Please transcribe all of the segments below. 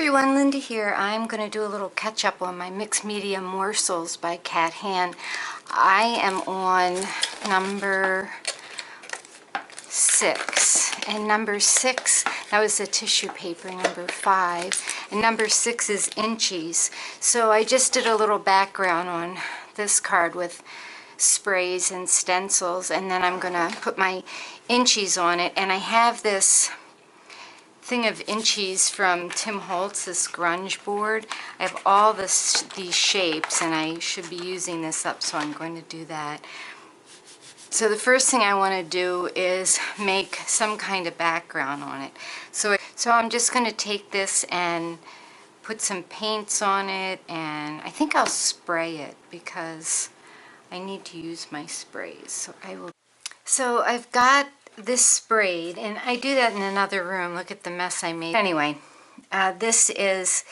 everyone, Linda here. I'm going to do a little catch up on my mixed media Morsels by Cat Hand. I am on number 6, and number 6, that was the tissue paper, number 5, and number 6 is inchies. So I just did a little background on this card with sprays and stencils, and then I'm going to put my inchies on it, and I have this thing of inchies from Tim Holtz, this grunge board. I have all these shapes, and I should be using this up, so I'm going to do that. So the first thing I want to do is make some kind of background on it. So I'm just going to take this and put some paints on it, and I think I'll spray it because I need to use my sprays. So I will. So I've got this sprayed, and I do that in another room. Look at the mess I made. Anyway, this is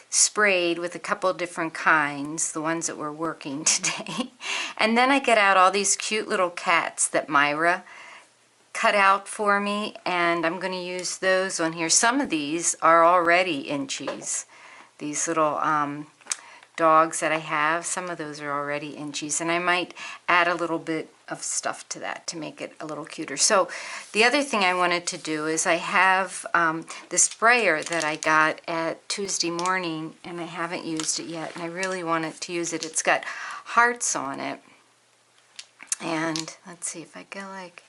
sprayed with a couple different kinds, the ones that we're working today. And then I get out all these cute little cats that Myra cut out for me, and I'm going to use those on here. Some of these are already inchies. These little dogs that I have, some of those are already inchies, and I might add a little bit of stuff to that to make it a little cuter. So the other thing I wanted to do is I have the sprayer that I got at Tuesday morning, and I haven't used it yet, and I really wanted to use it. It's got hearts on it, and let's see, if I go like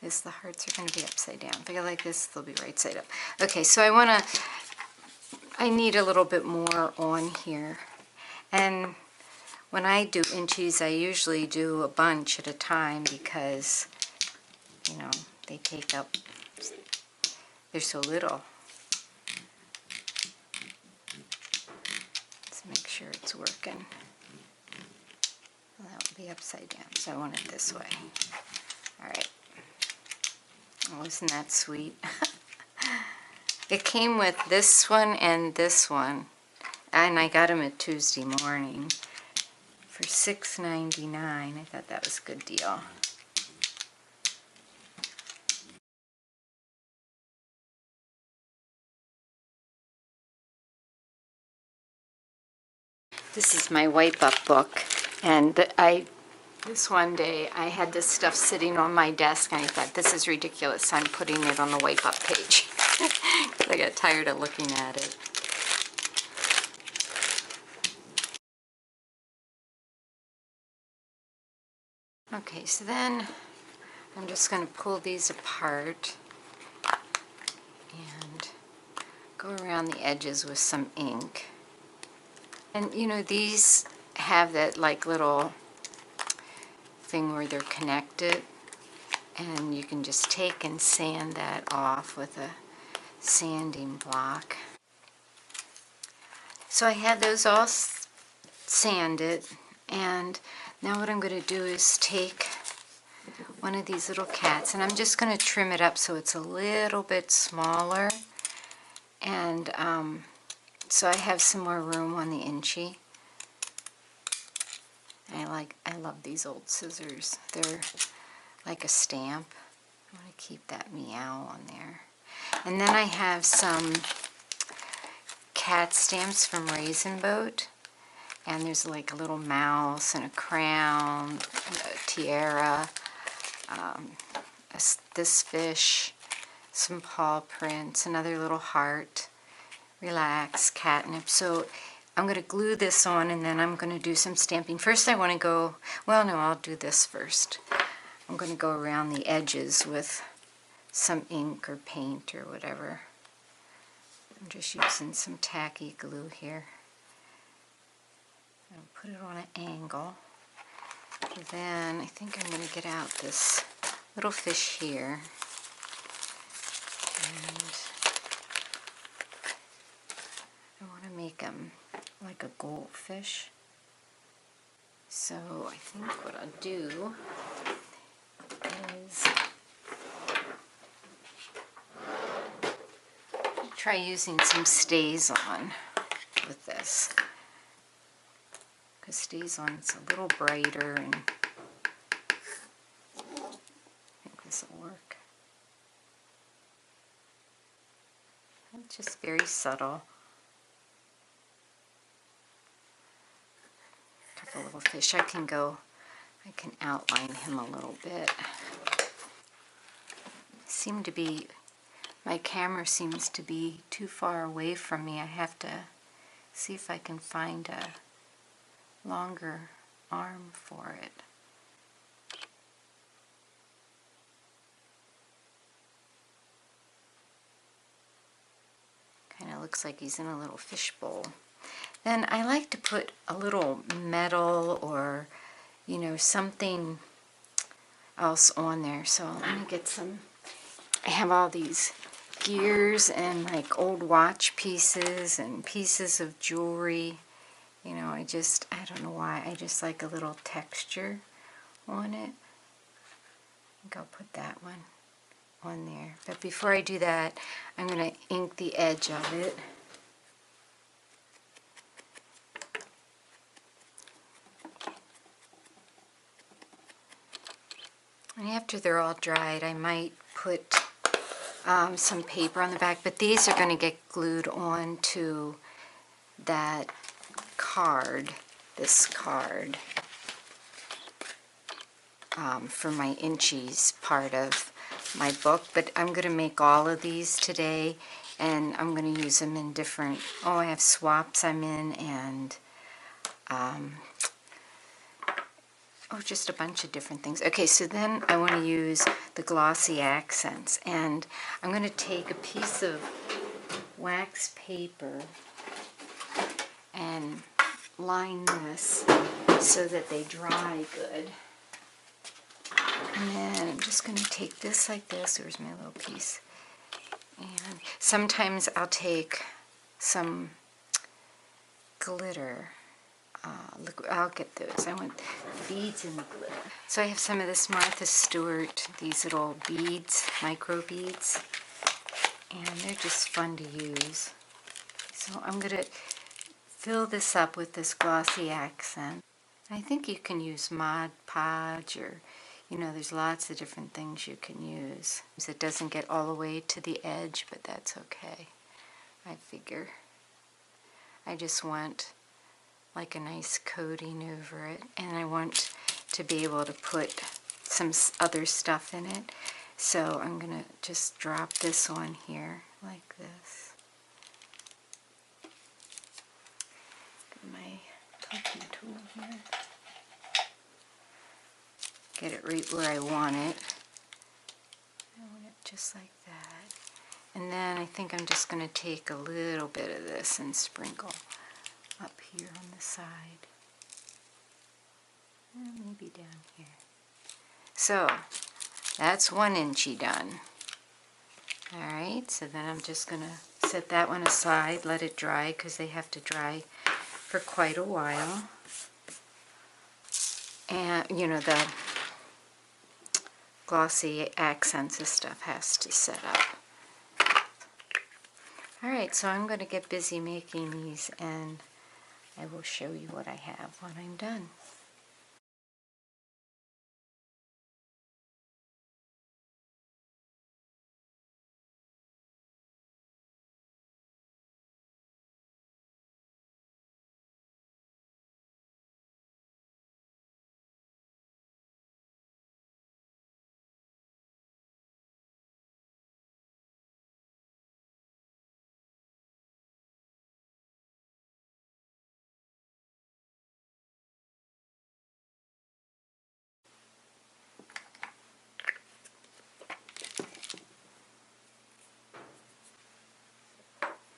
this, the hearts are going to be upside down. If I go like this, they'll be right side up. Okay, so I need a little bit more on here. And when I do inchies, I usually do a bunch at a time because, you know, they take up, they're so little. Let's make sure it's working. Well, that would be upside down, so I want it this way. All right. Oh, isn't that sweet? It came with this one and this one, and I got them at Tuesday morning for $6.99. I thought that was a good deal. This is my wipe up book, and this one day I had this stuff sitting on my desk, and I thought, this is ridiculous, so I'm putting it on the wipe up page. I got tired of looking at it. Okay, so then I'm just going to pull these apart and go around the edges with some ink. And you know, these have that like little thing where they're connected, and you can just take and sand that off with a sanding block. So I had those all sanded, and now what I'm going to do is take one of these little cats, and I'm just going to trim it up so it's a little bit smaller, and so I have some more room on the inchy. I love these old scissors. They're like a stamp. I want to keep that meow on there. And then I have some cat stamps from Raisin Boat, and there's like a little mouse and a crown, a tiara, this fish, some paw prints, another little heart, relax, catnip. So I'm going to glue this on, and then I'm going to do some stamping. First I want to go, well no, I'll do this first. I'm going to go around the edges with some ink or paint or whatever. I'm just using some tacky glue here. I'll put it on an angle. Then I think I'm going to get out this little fish here. And I want to make them like a goldfish. So I think what I'll do is try using some StazOn with this, because StazOn's a little brighter, and I think this will work. It's just very subtle. like a little fish. I can outline him a little bit. My camera seems to be too far away from me. I have to see if I can find a longer arm for it. Kind of looks like he's in a little fish bowl. Then I like to put a little metal or, something else on there. So let me get some. I have all these gears and like old watch pieces and pieces of jewelry. I don't know why, I just like a little texture on it. I think I'll put that one on there. But before I do that, I'm going to ink the edge of it. And after they're all dried, I might put some paper on the back, but these are going to get glued on to that card, this card, for my inchies part of my book. But I'm going to make all of these today, and I'm going to use them in different, I have swaps I'm in, and just a bunch of different things. Okay, so then I want to use the glossy accents, and I'm going to take a piece of wax paper and line this so that they dry good. And then I'm just going to take this like this. There's my little piece. And sometimes I'll take some glitter. I'll get those. I want beads in the glitter. So I have some of this Martha Stewart, these little beads, micro beads, and they're just fun to use. So I'm going to fill this up with this glossy accent. I think you can use Mod Podge, or there's lots of different things you can use. It doesn't get all the way to the edge, but that's okay. I figure I just want like a nice coating over it, and I want to be able to put some other stuff in it. So I'm going to just drop this on here like this. Get my poking tool here. Get it right where I want it. I want it just like that. And then I think I'm just going to take a little bit of this and sprinkle up here on the side. And maybe down here. So that's 1 inchy done. Alright, so then I'm just going to set that one aside, let it dry, because they have to dry for quite a while. And the glossy accents and stuff has to set up. Alright, so I'm going to get busy making these, and I will show you what I have when I'm done.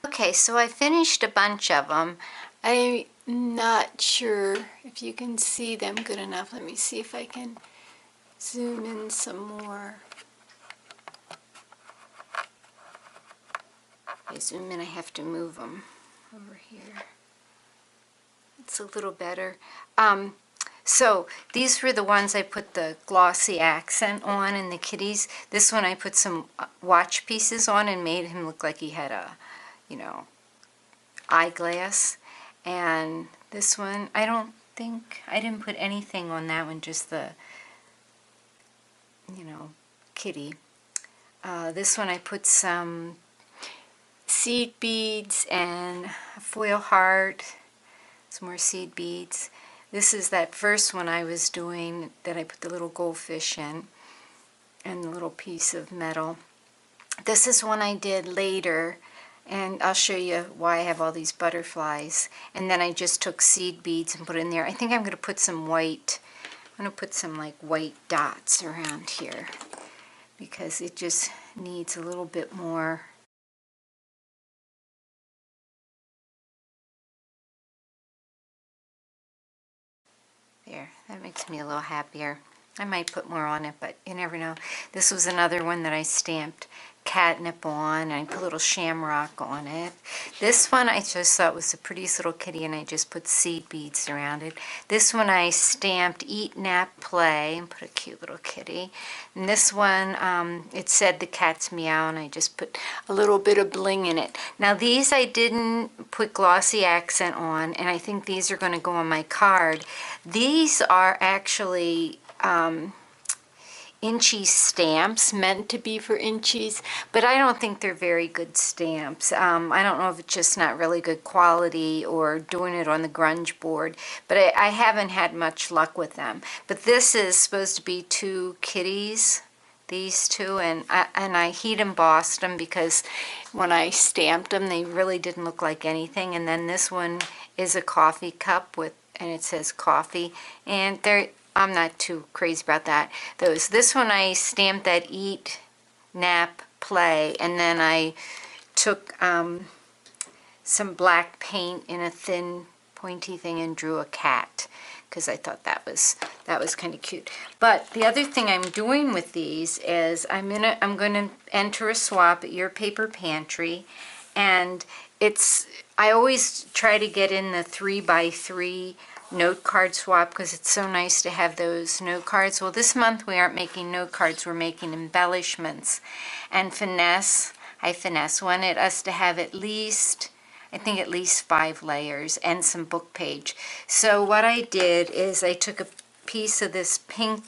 Okay, so I finished a bunch of them. I'm not sure if you can see them good enough. Let me see if I can zoom in some more. If I zoom in, I have to move them over here. It's a little better. So these were the ones I put the glossy accent on in the kitties. This one I put some watch pieces on and made him look like he had a, eyeglass. And this one, I didn't put anything on that one, just the, kitty. This one I put some seed beads and a foil heart, some more seed beads. This is that first one I was doing that I put the little goldfish in and the little piece of metal. This is one I did later, and I'll show you why I have all these butterflies. And then I just took seed beads and put in there. I think I'm going to put some white, I'm going to put some like white dots around here because it just needs a little bit more. There, that makes me a little happier. I might put more on it, but you never know. This was another one that I stamped catnip on, and I put a little shamrock on it. This one I just thought was the prettiest little kitty, and I just put seed beads around it. This one I stamped Eat, Nap, Play, and put a cute little kitty. And this one, it said the cat's meow, and I just put a little bit of bling in it. Now these I didn't put glossy accent on, and I think these are going to go on my card. These are actually Inchies stamps, meant to be for Inchies, but I don't think they're very good stamps. I don't know if it's just not really good quality or doing it on the grunge board, but I haven't had much luck with them. But this is supposed to be two kitties, these two, and I heat embossed them because when I stamped them they really didn't look like anything. And then this one is a coffee cup with, and it says coffee, and I'm not too crazy about that. This one I stamped that Eat, Nap, Play, and then I took some black paint in a thin pointy thing and drew a cat because I thought that was kind of cute. But the other thing I'm doing with these is I'm gonna enter a swap at Your Paper Pantry, and I always try to get in the 3x3 note card swap because it's so nice to have those note cards. Well, this month we aren't making note cards, we're making embellishments. And Finesse wanted us to have at least 5 layers and some book page. So what I did is I took a piece of this pink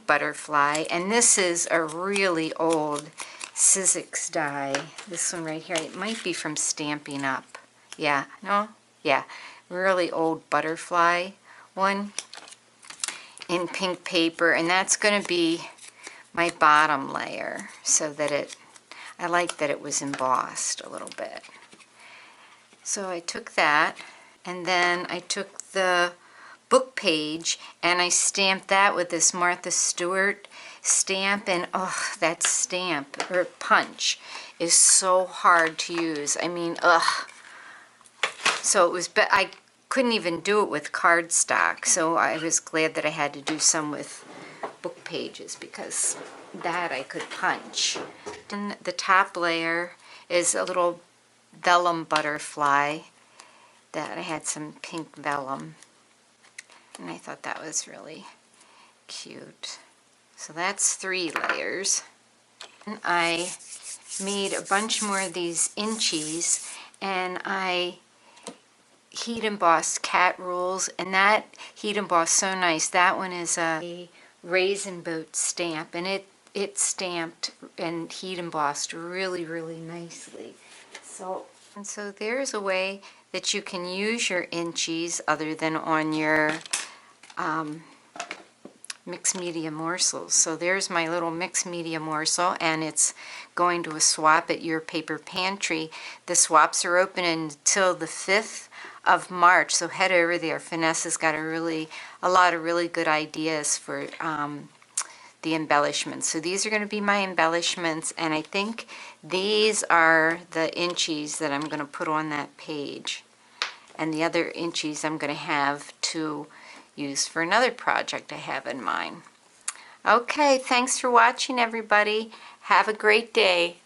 butterfly, and this is a really old Sizzix die. This one right here, it might be from Stampin' Up. Yeah, no? Yeah. Really old butterfly one in pink paper, and that's going to be my bottom layer, so that I like that it was embossed a little bit. So I took that, and then I took the book page and I stamped that with this Martha Stewart stamp, and oh, that stamp or punch is so hard to use. I mean, ugh. So it was, but I couldn't even do it with cardstock, so I was glad that I had to do some with book pages because that I could punch. And the top layer is a little vellum butterfly that I had some pink vellum, and I thought that was really cute. So that's 3 layers. And I made a bunch more of these Inchies, and I heat embossed cat rules, and that heat embossed so nice. That one is a raisin boat stamp, and it stamped and heat embossed really, really nicely. So there's a way that you can use your Inchies other than on your mixed media morsels. So there's my little mixed media morsel, and it's going to a swap at Your Paper Pantry. The swaps are open until the 5th of March, so head over there. Finesse has got a lot of really good ideas for the embellishments. So these are going to be my embellishments, and I think these are the Inchies that I'm going to put on that page, and the other Inchies I'm going to have to use for another project I have in mind. Okay, thanks for watching, everybody. Have a great day.